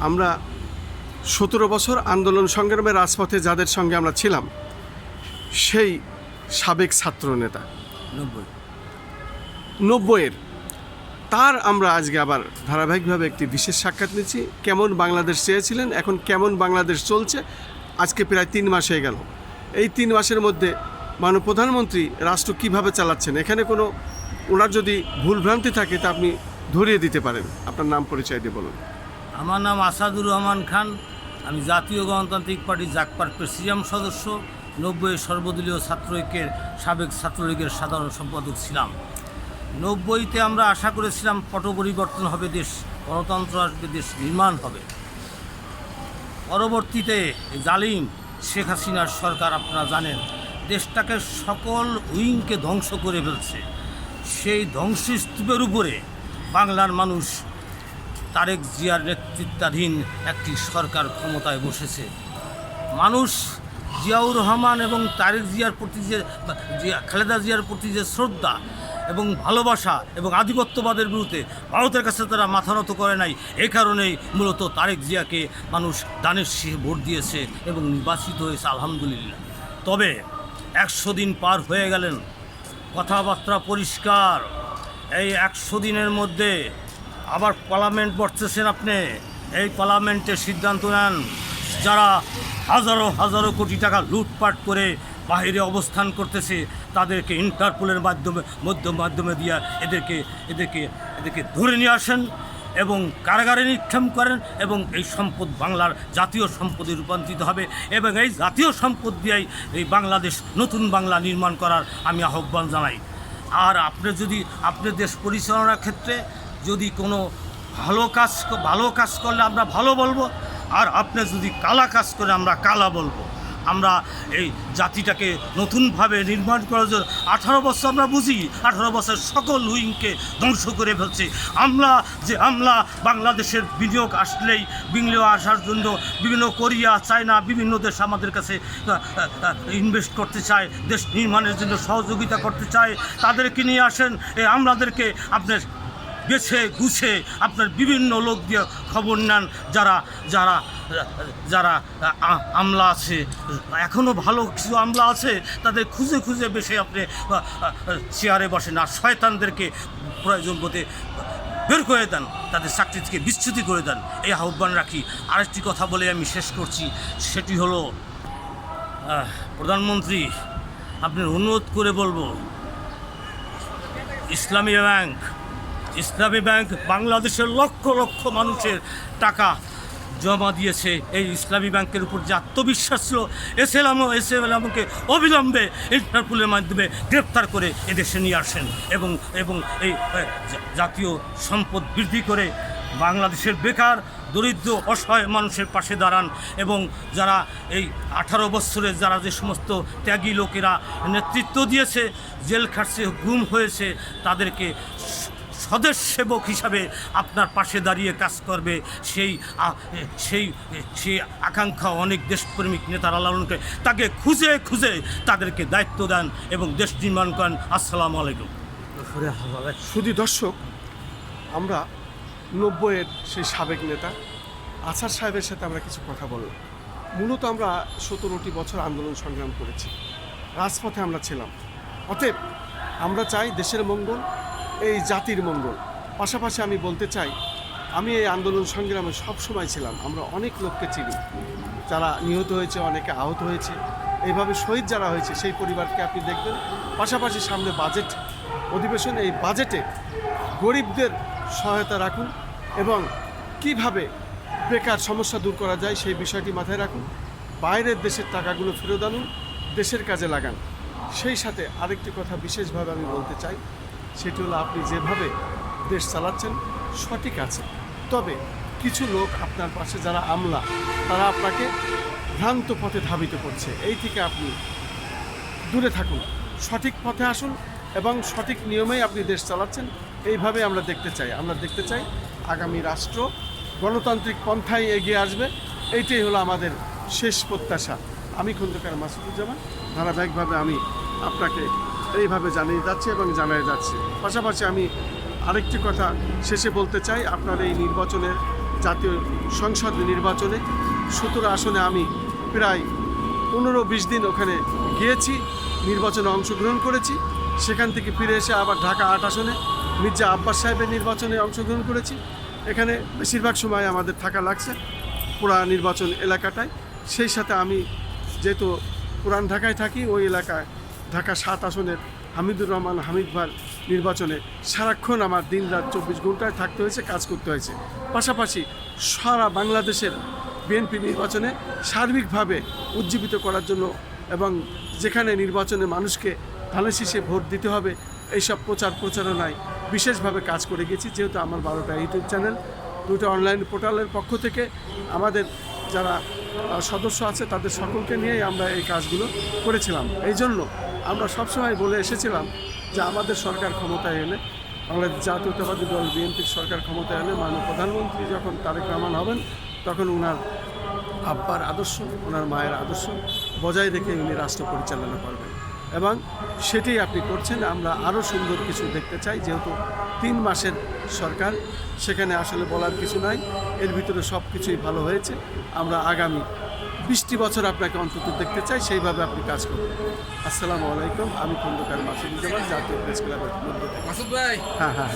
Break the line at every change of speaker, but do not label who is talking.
আমরা 17 বছর আন্দোলন সংগ্রামের রাজপথে যাদের সঙ্গে আমরা ছিলাম, সেই সাবেক ছাত্র নেতা 90-এর তার আমরা আজকে আবার ধারাবাহিকভাবে একটি বিশেষ সাক্ষাৎ নিচ্ছি। কেমন বাংলাদেশ চেয়েছিলেন, এখন কেমন বাংলাদেশ চলছে, আজকে প্রায় 3 মাস হয়ে গেল। এই 3 মাসের মধ্যে মাননীয় প্রধানমন্ত্রী রাষ্ট্র কীভাবে চালাচ্ছেন, এখানে কোনো ওনার যদি ভুলভ্রান্তি থাকে তা আপনি ধরিয়ে দিতে পারেন। আপনার নাম পরিচয় দিয়ে বলুন।
আমার নাম আসাদুর রহমান খান। আমি জাতীয় গণতান্ত্রিক পার্টি জাকপার প্রেসিডিয়াম সদস্য, 90 সর্বদলীয় ছাত্র ঐক্যের সাবেক ছাত্রলীগের সাধারণ সম্পাদক ছিলাম। 90-তে আমরা আশা করেছিলাম পট পরিবর্তন হবে, দেশ গণতন্ত্র আসবে, দেশ নির্মাণ হবে। পরবর্তীতে জালিম শেখ হাসিনার সরকার, আপনারা জানেন, দেশটাকে সকল উইংকে ধ্বংস করে ফেলছে। সেই ধ্বংসস্তূপের উপরে বাংলার মানুষ তারেক জিয়ার নেতৃত্বাধীন একটি সরকার ক্ষমতায় বসেছে। মানুষ জিয়াউর রহমান এবং তারেক জিয়ার প্রতি যে খালেদা জিয়ার প্রতি যে শ্রদ্ধা এবং ভালোবাসা এবং আধিপত্যবাদের বিরুদ্ধে ভারতের কাছে তারা মাথা নত করে নাই, এই কারণেই মূলত তারেক জিয়াকে মানুষ দানের শীষে ভোট দিয়েছে এবং নির্বাচিত হয়েছে, আলহামদুলিল্লাহ। তবে 100 দিন পার হয়ে গেলেন, কথাবার্তা পরিষ্কার। এই 100 দিনের মধ্যে আবার পার্লামেন্ট বসতেছেন আপনি, এই পার্লামেন্টে সিদ্ধান্ত নেন যারা হাজারো হাজারো কোটি টাকা লুটপাট করে বাইরে অবস্থান করতেছে তাদেরকে ইন্টারপোলের মাধ্যমে দিয়ে এদেরকে ধরে নিয়ে আসেন এবং কারাগারে নিক্ষেপ করেন এবং এই সম্পদ বাংলার জাতীয় সম্পদে রূপান্তরিত হবে এবং এই জাতীয় সম্পদ দিয়েই এই বাংলাদেশ নতুন বাংলা নির্মাণ করার আমি আহ্বান জানাই। আর আপনি যদি আপনার দেশ পরিচালনার ক্ষেত্রে যদি কোনো ভালো কাজ করলে আমরা ভালো বলবো, আর আপনি যদি কালা কাজ করে আমরা কালা বলবো। আমরা এই জাতিটাকে নতুনভাবে নির্মাণ করার জন্য 18 বছর আমরা বুঝি, 18 বছর সকল উইংকে ধ্বংস করে ফেলছে। আমরা বাংলাদেশের বিনিয়োগ আসলেই বিনিয়োগ আসার জন্য বিভিন্ন কোরিয়া, চায়না, বিভিন্ন দেশ আমাদের কাছে ইনভেস্ট করতে চায়, দেশ নির্মাণের জন্য সহযোগিতা করতে চায়। তাদেরকে নিয়ে আসেন, আমাদেরকে আপনার বেছে গুছে আপনার বিভিন্ন লোক দিয়ে খবর নেন, যারা আমলা আছে, এখনও ভালো কিছু আমলা আছে, তাদের খুঁজে খুঁজে বেশি আপনি চেয়ারে বসেন, আর শয়তানদেরকে প্রয়োজন বোধে বের করে দেন, তাদের চাকরি থেকে বিচ্যুতি করে দেন, এই আহ্বান রাখি। আরেকটি কথা বলে আমি শেষ করছি, সেটি হলো প্রধানমন্ত্রী, আপনার অনুরোধ করে বলবো, ইসলামী ব্যাংক বাংলাদেশের লক্ষ লক্ষ মানুষের টাকা জমা দিয়েছে। এই ইসলামী ব্যাংকের উপর যে আত্মবিশ্বাস ছিল, এসএমকে অবিলম্বে ইন্টারপোলের মাধ্যমে গ্রেপ্তার করে এদেশে নিয়ে আসেন এবং এই জাতীয় সম্পদ বৃদ্ধি করে বাংলাদেশের বেকার, দরিদ্র, অসহায় মানুষের পাশে দাঁড়ান এবং যারা এই 18 বছরে যারা যে সমস্ত ত্যাগী লোকেরা নেতৃত্ব দিয়েছে, জেল খাটছে, গুম হয়েছে, তাদেরকে স্বদেশ সেবক হিসাবে আপনার পাশে দাঁড়িয়ে কাজ করবে, সেই আকাঙ্ক্ষা অনেক দেশপ্রেমিক নেতারা লালন করে, তাকে খুঁজে খুঁজে তাদেরকে দায়িত্ব দেন এবং দেশ নির্মাণ করেন। আসসালামু আলাইকুম।
শুধু দর্শক, আমরা 90-এর সেই সাবেক নেতা আছার সাহেবের সাথে আমরা কিছু কথা বললাম। মূলত আমরা 17টি বছর আন্দোলন সংগ্রাম করেছি, রাজপথে আমরা ছিলাম। অতএব আমরা চাই দেশের মঙ্গল, এই জাতির মঙ্গল। পাশাপাশি আমি বলতে চাই, আমি এই আন্দোলন সংগ্রামে সবসময় ছিলাম। আমরা অনেক লোককে চিনি যারা নিহত হয়েছে, অনেকে আহত হয়েছে, এইভাবে শহীদ যারা হয়েছে সেই পরিবারকে আপনি দেখবেন। পাশাপাশি সামনে বাজেট অধিবেশন, এই বাজেটে গরিবদের সহায়তা রাখুন এবং কিভাবে বেকার সমস্যা দূর করা যায় সেই বিষয়টি মাথায় রাখুন। বাইরের দেশের টাকাগুলো ফেরত আনুন, দেশের কাজে লাগান। সেই সাথে আরেকটি কথা বিশেষভাবে আমি বলতে চাই, সেটি হলো আপনি যেভাবে দেশ চালাচ্ছেন সঠিক আছে, তবে কিছু লোক আপনার পাশে যারা আমলা, তারা আপনাকে ভ্রান্ত পথে ধাবিত করছে। এই থেকে আপনি দূরে থাকুন, সঠিক পথে আসুন এবং সঠিক নিয়মেই আপনি দেশ চালাচ্ছেন, এইভাবে আমরা দেখতে চাই আগামী রাষ্ট্র গণতান্ত্রিক পন্থায় এগিয়ে আসবে। এইটাই হলো আমাদের শেষ প্রত্যাশা। আমি খন্দকার মাসুদুজ্জামান, ধারাবাহিকভাবে আমি আপনাকে এইভাবে জানিয়ে যাচ্ছি এবং জানাই যাচ্ছি। পাশাপাশি আমি আরেকটি কথা শেষে বলতে চাই, আপনার এই নির্বাচনের জাতীয় সংসদ নির্বাচনে 17 আসনে আমি প্রায় 15-20 দিন ওখানে গিয়েছি, নির্বাচনে অংশগ্রহণ করেছি। সেখান থেকে ফিরে এসে আবার ঢাকা 8 আসনে মির্জা আব্বাস সাহেবের নির্বাচনে অংশগ্রহণ করেছি। এখানে বেশিরভাগ সময় আমাদের থাকা লাগছে পুরা নির্বাচন এলাকাটায়। সেই সাথে আমি যেহেতু পুরান ঢাকায় থাকি, ওই এলাকায় ঢাকা 7 আসনের হামিদুর রহমান হামিদ ভার নির্বাচনে সারাক্ষণ আমার দিন রাত 24 ঘন্টায় থাকতে হয়েছে, কাজ করতে হয়েছে। পাশাপাশি সারা বাংলাদেশের বিএনপি নির্বাচনে সার্বিকভাবে উজ্জীবিত করার জন্য এবং যেখানে নির্বাচনে মানুষকে ধানের শীষে ভোট দিতে হবে এইসব প্রচারণায় বিশেষভাবে কাজ করে গেছি। যেহেতু আমার 12টা ইউটিউব চ্যানেল, 2টা অনলাইন পোর্টালের পক্ষ থেকে আমাদের যারা সদস্য আছে তাদের সকলকে নিয়েই আমরা এই কাজগুলো করেছিলাম। এই জন্য আমরা সবসময় বলে এসেছিলাম যে আমাদের সরকার ক্ষমতায় এলে, বাংলাদেশ জাতীয়তাবাদী দল বিএনপির সরকার ক্ষমতায় এলে মাননীয় প্রধানমন্ত্রী যখন তারেক রহমান হবেন তখন ওনার আব্বার আদর্শ, ওনার মায়ের আদর্শ বজায় রেখে উনি রাষ্ট্র পরিচালনা করবেন এবং সেটাই আপনি করছেন। আমরা আরও সুন্দর কিছু দেখতে চাই। যেহেতু 3 মাসের সরকার, সেখানে আসলে বলার কিছু নাই, এর ভিতরে সব কিছুই ভালো হয়েছে। আমরা আগামী 20টি বছর আপনাকে অন্তত দেখতে চাই, সেইভাবে আপনি কাজ করবেন। আসসালামু আলাইকুম, আমি খন্দকার মাসুদুজ্জামান, জাতীয় প্রেস ক্লাবের মধ্যে থেকে।
মাসুদ ভাই,
হ্যাঁ।